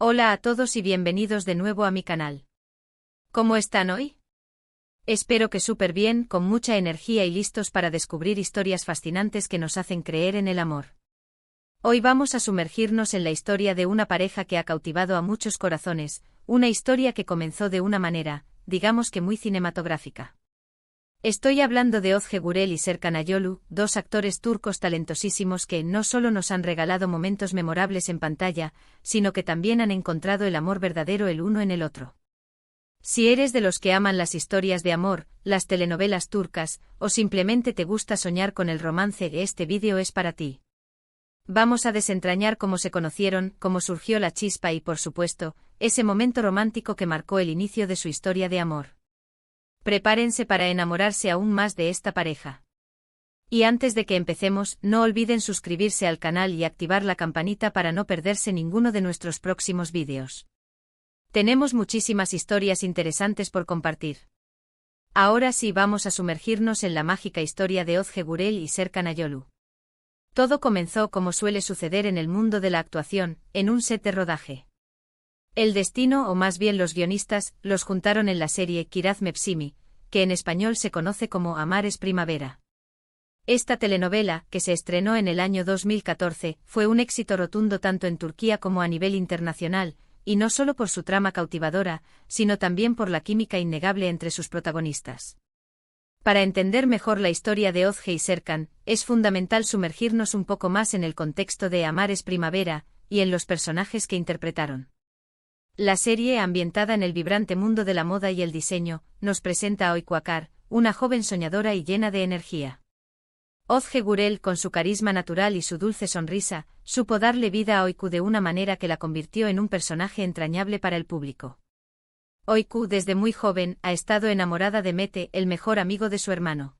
Hola a todos y bienvenidos de nuevo a mi canal. ¿Cómo están hoy? Espero que súper bien, con mucha energía y listos para descubrir historias fascinantes que nos hacen creer en el amor. Hoy vamos a sumergirnos en la historia de una pareja que ha cautivado a muchos corazones, una historia que comenzó de una manera, digamos que muy cinematográfica. Estoy hablando de Özge Gürel y Serkan Ayolu, dos actores turcos talentosísimos que no solo nos han regalado momentos memorables en pantalla, sino que también han encontrado el amor verdadero el uno en el otro. Si eres de los que aman las historias de amor, las telenovelas turcas, o simplemente te gusta soñar con el romance, este vídeo es para ti. Vamos a desentrañar cómo se conocieron, cómo surgió la chispa y, por supuesto, ese momento romántico que marcó el inicio de su historia de amor. Prepárense para enamorarse aún más de esta pareja. Y antes de que empecemos, no olviden suscribirse al canal y activar la campanita para no perderse ninguno de nuestros próximos vídeos. Tenemos muchísimas historias interesantes por compartir. Ahora sí vamos a sumergirnos en la mágica historia de Özge Gürel y Serkan Ayolu. Todo comenzó como suele suceder en el mundo de la actuación, en un set de rodaje. El destino, o más bien los guionistas, los juntaron en la serie Kiraz Mevsimi, que en español se conoce como Amar es primavera. Esta telenovela, que se estrenó en el año 2014, fue un éxito rotundo tanto en Turquía como a nivel internacional, y no solo por su trama cautivadora, sino también por la química innegable entre sus protagonistas. Para entender mejor la historia de Özge y Serkan, es fundamental sumergirnos un poco más en el contexto de Amar es primavera, y en los personajes que interpretaron. La serie, ambientada en el vibrante mundo de la moda y el diseño, nos presenta a Oyku Akar, una joven soñadora y llena de energía. Özge Gürel, con su carisma natural y su dulce sonrisa, supo darle vida a Oyku de una manera que la convirtió en un personaje entrañable para el público. Oyku, desde muy joven, ha estado enamorada de Mete, el mejor amigo de su hermano.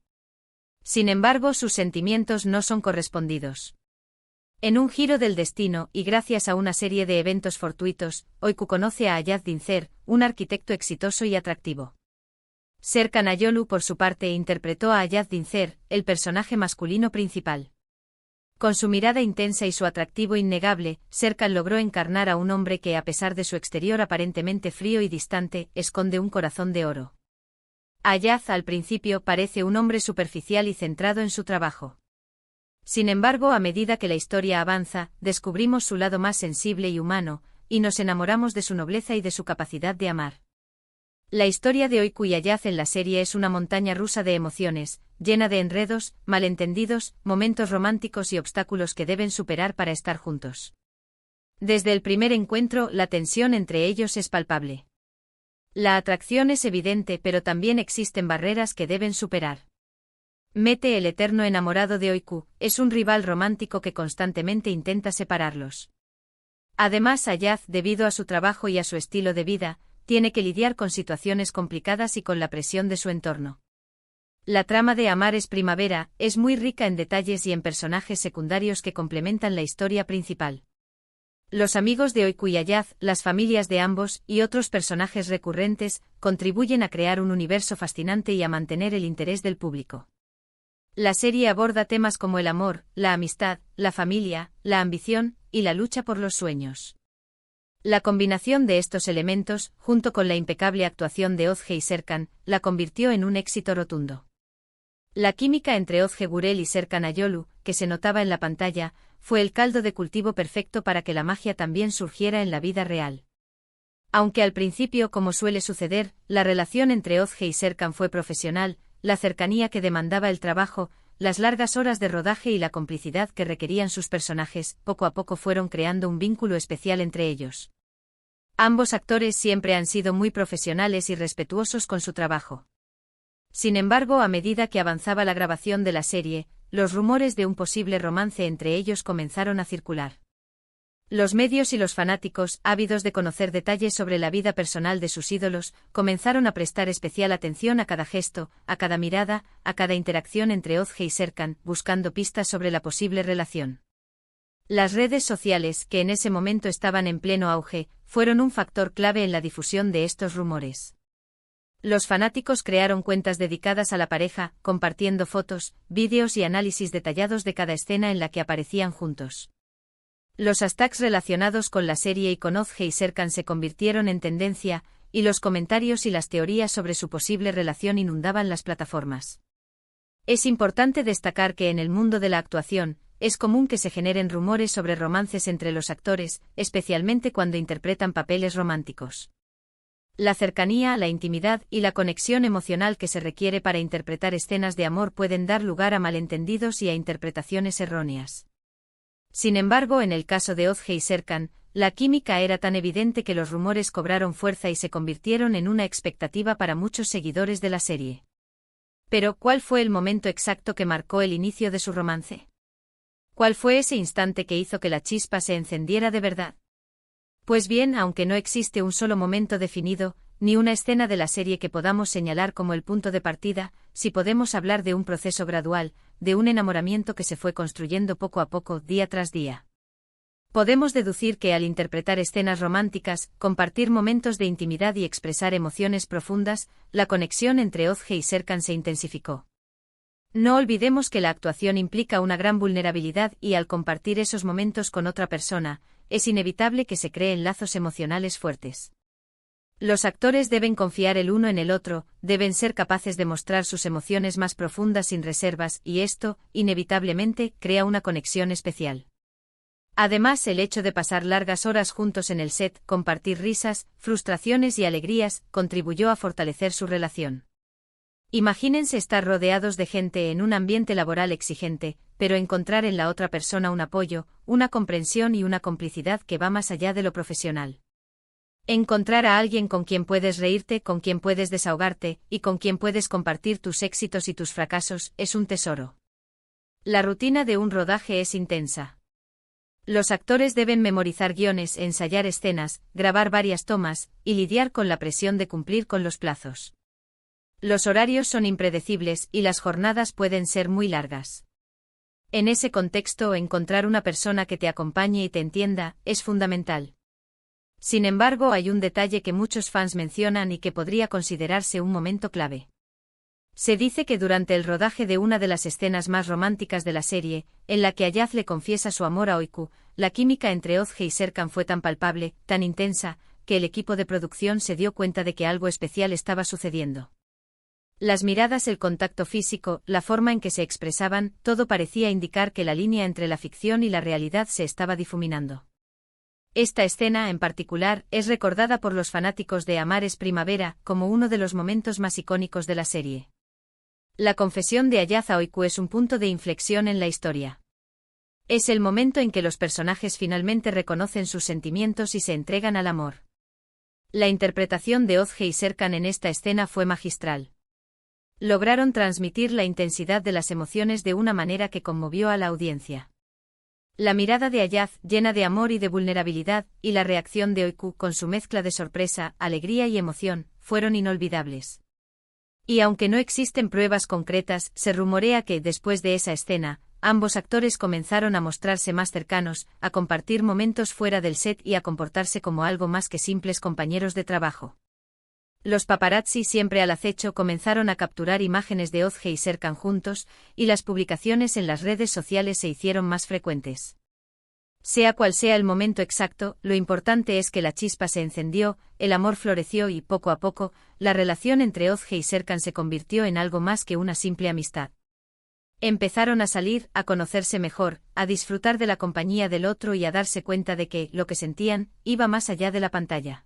Sin embargo, sus sentimientos no son correspondidos. En un giro del destino, y gracias a una serie de eventos fortuitos, Oyku conoce a Ayaz Dincer, un arquitecto exitoso y atractivo. Serkan Ayolu, por su parte, interpretó a Ayaz Dincer, el personaje masculino principal. Con su mirada intensa y su atractivo innegable, Serkan logró encarnar a un hombre que, a pesar de su exterior aparentemente frío y distante, esconde un corazón de oro. Ayaz, al principio, parece un hombre superficial y centrado en su trabajo. Sin embargo, a medida que la historia avanza, descubrimos su lado más sensible y humano, y nos enamoramos de su nobleza y de su capacidad de amar. La historia de Oyku y Ayaz en la serie es una montaña rusa de emociones, llena de enredos, malentendidos, momentos románticos y obstáculos que deben superar para estar juntos. Desde el primer encuentro, la tensión entre ellos es palpable. La atracción es evidente, pero también existen barreras que deben superar. Mete, el eterno enamorado de Oyku, es un rival romántico que constantemente intenta separarlos. Además, Ayaz, debido a su trabajo y a su estilo de vida, tiene que lidiar con situaciones complicadas y con la presión de su entorno. La trama de Amar es primavera es muy rica en detalles y en personajes secundarios que complementan la historia principal. Los amigos de Oyku y Ayaz, las familias de ambos y otros personajes recurrentes contribuyen a crear un universo fascinante y a mantener el interés del público. La serie aborda temas como el amor, la amistad, la familia, la ambición y la lucha por los sueños. La combinación de estos elementos, junto con la impecable actuación de Özge y Serkan, la convirtió en un éxito rotundo. La química entre Özge Gürel y Serkan Ayolu, que se notaba en la pantalla, fue el caldo de cultivo perfecto para que la magia también surgiera en la vida real. Aunque al principio, como suele suceder, la relación entre Özge y Serkan fue profesional, la cercanía que demandaba el trabajo, las largas horas de rodaje y la complicidad que requerían sus personajes, poco a poco fueron creando un vínculo especial entre ellos. Ambos actores siempre han sido muy profesionales y respetuosos con su trabajo. Sin embargo, a medida que avanzaba la grabación de la serie, los rumores de un posible romance entre ellos comenzaron a circular. Los medios y los fanáticos, ávidos de conocer detalles sobre la vida personal de sus ídolos, comenzaron a prestar especial atención a cada gesto, a cada mirada, a cada interacción entre Özge y Serkan, buscando pistas sobre la posible relación. Las redes sociales, que en ese momento estaban en pleno auge, fueron un factor clave en la difusión de estos rumores. Los fanáticos crearon cuentas dedicadas a la pareja, compartiendo fotos, vídeos y análisis detallados de cada escena en la que aparecían juntos. Los hashtags relacionados con la serie y con Ozge y Serkan se convirtieron en tendencia, y los comentarios y las teorías sobre su posible relación inundaban las plataformas. Es importante destacar que en el mundo de la actuación, es común que se generen rumores sobre romances entre los actores, especialmente cuando interpretan papeles románticos. La cercanía, la intimidad y la conexión emocional que se requiere para interpretar escenas de amor pueden dar lugar a malentendidos y a interpretaciones erróneas. Sin embargo, en el caso de Ozge y Serkan, la química era tan evidente que los rumores cobraron fuerza y se convirtieron en una expectativa para muchos seguidores de la serie. Pero, ¿cuál fue el momento exacto que marcó el inicio de su romance? ¿Cuál fue ese instante que hizo que la chispa se encendiera de verdad? Pues bien, aunque no existe un solo momento definido, ni una escena de la serie que podamos señalar como el punto de partida, sí podemos hablar de un proceso gradual, de un enamoramiento que se fue construyendo poco a poco, día tras día. Podemos deducir que al interpretar escenas románticas, compartir momentos de intimidad y expresar emociones profundas, la conexión entre Ozge y Serkan se intensificó. No olvidemos que la actuación implica una gran vulnerabilidad y al compartir esos momentos con otra persona, es inevitable que se creen lazos emocionales fuertes. Los actores deben confiar el uno en el otro, deben ser capaces de mostrar sus emociones más profundas sin reservas y esto, inevitablemente, crea una conexión especial. Además, el hecho de pasar largas horas juntos en el set, compartir risas, frustraciones y alegrías, contribuyó a fortalecer su relación. Imagínense estar rodeados de gente en un ambiente laboral exigente, pero encontrar en la otra persona un apoyo, una comprensión y una complicidad que va más allá de lo profesional. Encontrar a alguien con quien puedes reírte, con quien puedes desahogarte, y con quien puedes compartir tus éxitos y tus fracasos, es un tesoro. La rutina de un rodaje es intensa. Los actores deben memorizar guiones, ensayar escenas, grabar varias tomas, y lidiar con la presión de cumplir con los plazos. Los horarios son impredecibles y las jornadas pueden ser muy largas. En ese contexto, encontrar una persona que te acompañe y te entienda es fundamental. Sin embargo, hay un detalle que muchos fans mencionan y que podría considerarse un momento clave. Se dice que durante el rodaje de una de las escenas más románticas de la serie, en la que Ayaz le confiesa su amor a Oiku, la química entre Ozge y Serkan fue tan palpable, tan intensa, que el equipo de producción se dio cuenta de que algo especial estaba sucediendo. Las miradas, el contacto físico, la forma en que se expresaban, todo parecía indicar que la línea entre la ficción y la realidad se estaba difuminando. Esta escena, en particular, es recordada por los fanáticos de Amar es Primavera como uno de los momentos más icónicos de la serie. La confesión de Ayaz a Oiku es un punto de inflexión en la historia. Es el momento en que los personajes finalmente reconocen sus sentimientos y se entregan al amor. La interpretación de Ozge y Serkan en esta escena fue magistral. Lograron transmitir la intensidad de las emociones de una manera que conmovió a la audiencia. La mirada de Ayaz, llena de amor y de vulnerabilidad, y la reacción de Oiku, con su mezcla de sorpresa, alegría y emoción, fueron inolvidables. Y aunque no existen pruebas concretas, se rumorea que, después de esa escena, ambos actores comenzaron a mostrarse más cercanos, a compartir momentos fuera del set y a comportarse como algo más que simples compañeros de trabajo. Los paparazzi, siempre al acecho, comenzaron a capturar imágenes de Ozge y Serkan juntos, y las publicaciones en las redes sociales se hicieron más frecuentes. Sea cual sea el momento exacto, lo importante es que la chispa se encendió, el amor floreció y, poco a poco, la relación entre Ozge y Serkan se convirtió en algo más que una simple amistad. Empezaron a salir, a conocerse mejor, a disfrutar de la compañía del otro y a darse cuenta de que, lo que sentían, iba más allá de la pantalla.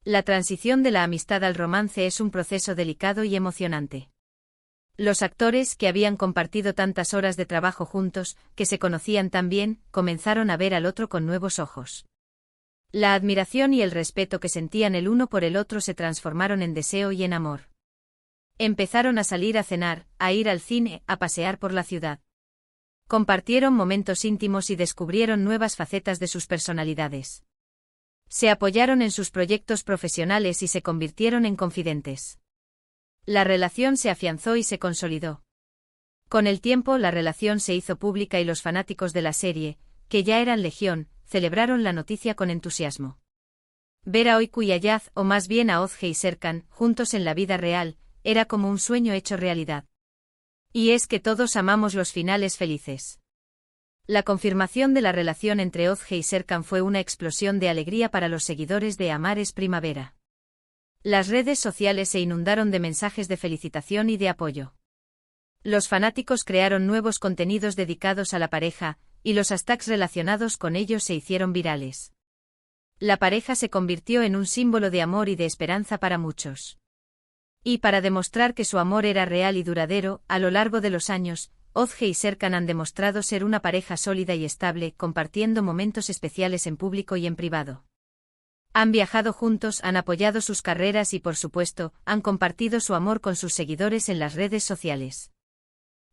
La transición de la amistad al romance es un proceso delicado y emocionante. Los actores, que habían compartido tantas horas de trabajo juntos, que se conocían tan bien, comenzaron a ver al otro con nuevos ojos. La admiración y el respeto que sentían el uno por el otro se transformaron en deseo y en amor. Empezaron a salir a cenar, a ir al cine, a pasear por la ciudad. Compartieron momentos íntimos y descubrieron nuevas facetas de sus personalidades. Se apoyaron en sus proyectos profesionales y se convirtieron en confidentes. La relación se afianzó y se consolidó. Con el tiempo la relación se hizo pública y los fanáticos de la serie, que ya eran legión, celebraron la noticia con entusiasmo. Ver a Oiku y Ayaz, o más bien a Ozge y Serkan, juntos en la vida real, era como un sueño hecho realidad. Y es que todos amamos los finales felices. La confirmación de la relación entre Ozge y Serkan fue una explosión de alegría para los seguidores de Amar es Primavera. Las redes sociales se inundaron de mensajes de felicitación y de apoyo. Los fanáticos crearon nuevos contenidos dedicados a la pareja, y los hashtags relacionados con ellos se hicieron virales. La pareja se convirtió en un símbolo de amor y de esperanza para muchos. Y para demostrar que su amor era real y duradero, a lo largo de los años, Ozge y Serkan han demostrado ser una pareja sólida y estable, compartiendo momentos especiales en público y en privado. Han viajado juntos, han apoyado sus carreras y, por supuesto, han compartido su amor con sus seguidores en las redes sociales.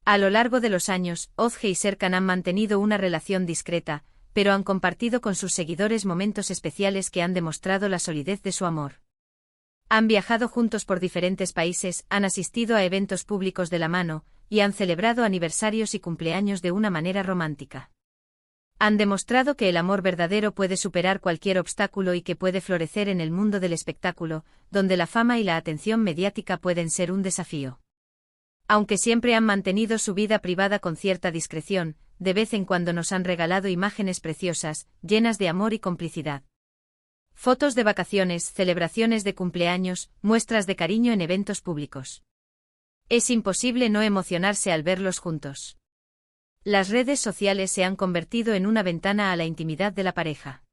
A lo largo de los años, Ozge y Serkan han mantenido una relación discreta, pero han compartido con sus seguidores momentos especiales que han demostrado la solidez de su amor. Han viajado juntos por diferentes países, han asistido a eventos públicos de la mano, y han celebrado aniversarios y cumpleaños de una manera romántica. Han demostrado que el amor verdadero puede superar cualquier obstáculo y que puede florecer en el mundo del espectáculo, donde la fama y la atención mediática pueden ser un desafío. Aunque siempre han mantenido su vida privada con cierta discreción, de vez en cuando nos han regalado imágenes preciosas, llenas de amor y complicidad. Fotos de vacaciones, celebraciones de cumpleaños, muestras de cariño en eventos públicos. Es imposible no emocionarse al verlos juntos. Las redes sociales se han convertido en una ventana a la intimidad de la pareja.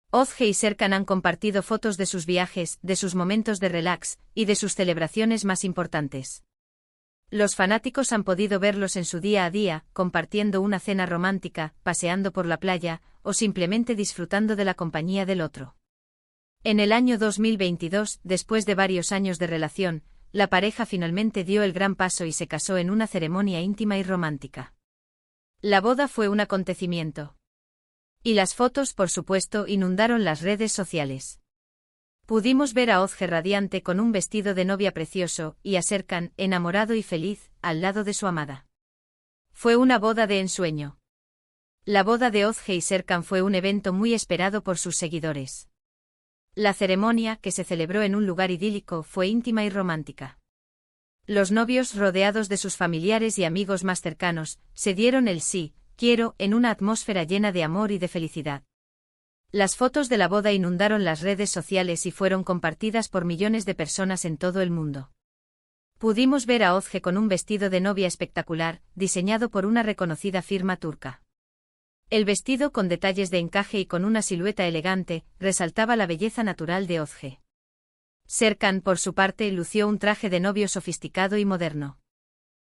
Ozge y Serkan han compartido fotos de sus viajes, de sus momentos de relax, y de sus celebraciones más importantes. Los fanáticos han podido verlos en su día a día, compartiendo una cena romántica, paseando por la playa, o simplemente disfrutando de la compañía del otro. En el año 2022, después de varios años de relación, la pareja finalmente dio el gran paso y se casó en una ceremonia íntima y romántica. La boda fue un acontecimiento. Y las fotos, por supuesto, inundaron las redes sociales. Pudimos ver a Ozge radiante con un vestido de novia precioso, y a Serkan, enamorado y feliz, al lado de su amada. Fue una boda de ensueño. La boda de Ozge y Serkan fue un evento muy esperado por sus seguidores. La ceremonia, que se celebró en un lugar idílico, fue íntima y romántica. Los novios, rodeados de sus familiares y amigos más cercanos, se dieron el sí, quiero, en una atmósfera llena de amor y de felicidad. Las fotos de la boda inundaron las redes sociales y fueron compartidas por millones de personas en todo el mundo. Pudimos ver a Ozge con un vestido de novia espectacular, diseñado por una reconocida firma turca. El vestido, con detalles de encaje y con una silueta elegante, resaltaba la belleza natural de Ozge. Serkan, por su parte, lució un traje de novio sofisticado y moderno.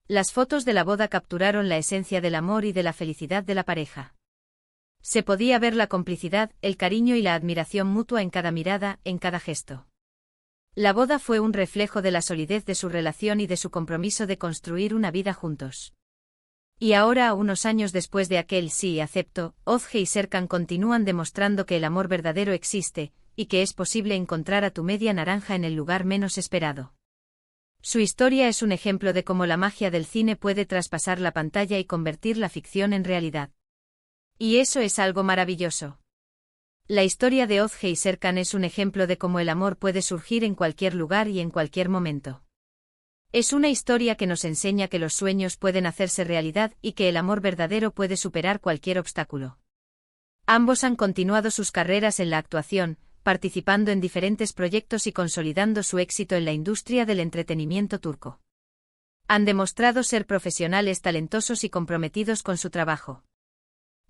Las fotos de la boda capturaron la esencia del amor y de la felicidad de la pareja. Se podía ver la complicidad, el cariño y la admiración mutua en cada mirada, en cada gesto. La boda fue un reflejo de la solidez de su relación y de su compromiso de construir una vida juntos. Y ahora, unos años después de aquel sí acepto, Ozge y Serkan continúan demostrando que el amor verdadero existe, y que es posible encontrar a tu media naranja en el lugar menos esperado. Su historia es un ejemplo de cómo la magia del cine puede traspasar la pantalla y convertir la ficción en realidad. Y eso es algo maravilloso. La historia de Ozge y Serkan es un ejemplo de cómo el amor puede surgir en cualquier lugar y en cualquier momento. Es una historia que nos enseña que los sueños pueden hacerse realidad y que el amor verdadero puede superar cualquier obstáculo. Ambos han continuado sus carreras en la actuación, participando en diferentes proyectos y consolidando su éxito en la industria del entretenimiento turco. Han demostrado ser profesionales talentosos y comprometidos con su trabajo.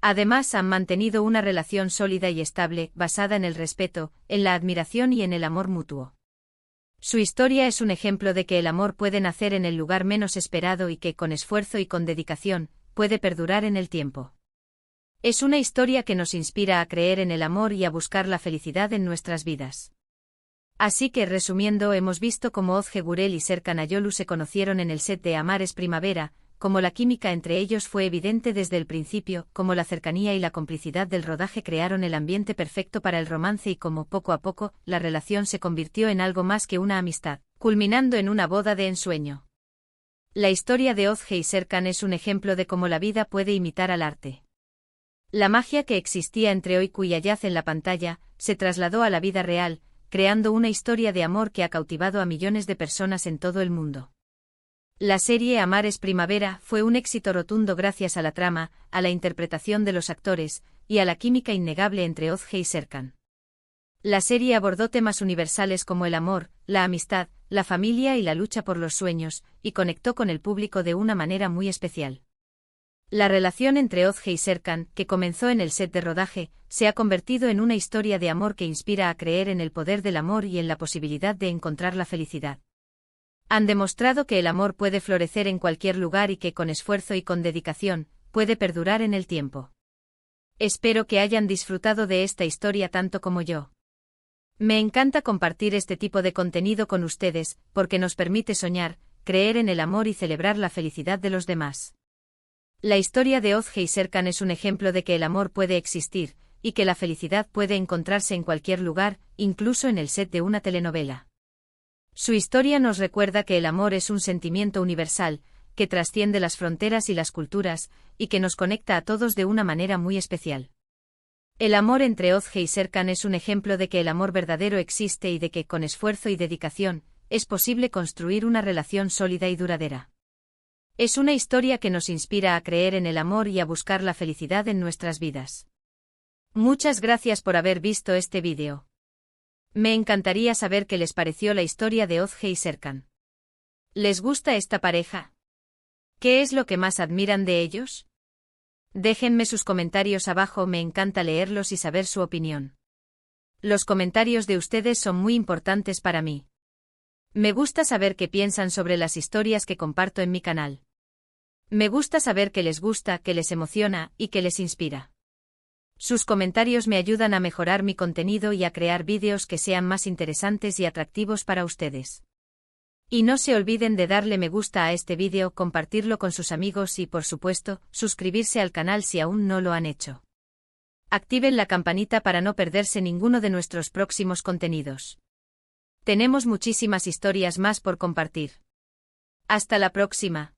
Además, han mantenido una relación sólida y estable, basada en el respeto, en la admiración y en el amor mutuo. Su historia es un ejemplo de que el amor puede nacer en el lugar menos esperado y que, con esfuerzo y con dedicación, puede perdurar en el tiempo. Es una historia que nos inspira a creer en el amor y a buscar la felicidad en nuestras vidas. Así que, resumiendo, hemos visto cómo Ozge Gürel y Serkan Ayolu se conocieron en el set de Amar es Primavera, cómo la química entre ellos fue evidente desde el principio, cómo la cercanía y la complicidad del rodaje crearon el ambiente perfecto para el romance y cómo, poco a poco, la relación se convirtió en algo más que una amistad, culminando en una boda de ensueño. La historia de Ozge y Serkan es un ejemplo de cómo la vida puede imitar al arte. La magia que existía entre Öykü y Ayaz en la pantalla, se trasladó a la vida real, creando una historia de amor que ha cautivado a millones de personas en todo el mundo. La serie Amar es primavera fue un éxito rotundo gracias a la trama, a la interpretación de los actores, y a la química innegable entre Ozge y Serkan. La serie abordó temas universales como el amor, la amistad, la familia y la lucha por los sueños, y conectó con el público de una manera muy especial. La relación entre Ozge y Serkan, que comenzó en el set de rodaje, se ha convertido en una historia de amor que inspira a creer en el poder del amor y en la posibilidad de encontrar la felicidad. Han demostrado que el amor puede florecer en cualquier lugar y que con esfuerzo y con dedicación, puede perdurar en el tiempo. Espero que hayan disfrutado de esta historia tanto como yo. Me encanta compartir este tipo de contenido con ustedes, porque nos permite soñar, creer en el amor y celebrar la felicidad de los demás. La historia de Ozge y Serkan es un ejemplo de que el amor puede existir, y que la felicidad puede encontrarse en cualquier lugar, incluso en el set de una telenovela. Su historia nos recuerda que el amor es un sentimiento universal, que trasciende las fronteras y las culturas, y que nos conecta a todos de una manera muy especial. El amor entre Ozge y Serkan es un ejemplo de que el amor verdadero existe y de que, con esfuerzo y dedicación, es posible construir una relación sólida y duradera. Es una historia que nos inspira a creer en el amor y a buscar la felicidad en nuestras vidas. Muchas gracias por haber visto este vídeo. Me encantaría saber qué les pareció la historia de Ozge y Serkan. ¿Les gusta esta pareja? ¿Qué es lo que más admiran de ellos? Déjenme sus comentarios abajo, me encanta leerlos y saber su opinión. Los comentarios de ustedes son muy importantes para mí. Me gusta saber qué piensan sobre las historias que comparto en mi canal. Me gusta saber qué les gusta, qué les emociona y qué les inspira. Sus comentarios me ayudan a mejorar mi contenido y a crear vídeos que sean más interesantes y atractivos para ustedes. Y no se olviden de darle me gusta a este vídeo, compartirlo con sus amigos y, por supuesto, suscribirse al canal si aún no lo han hecho. Activen la campanita para no perderse ninguno de nuestros próximos contenidos. Tenemos muchísimas historias más por compartir. Hasta la próxima.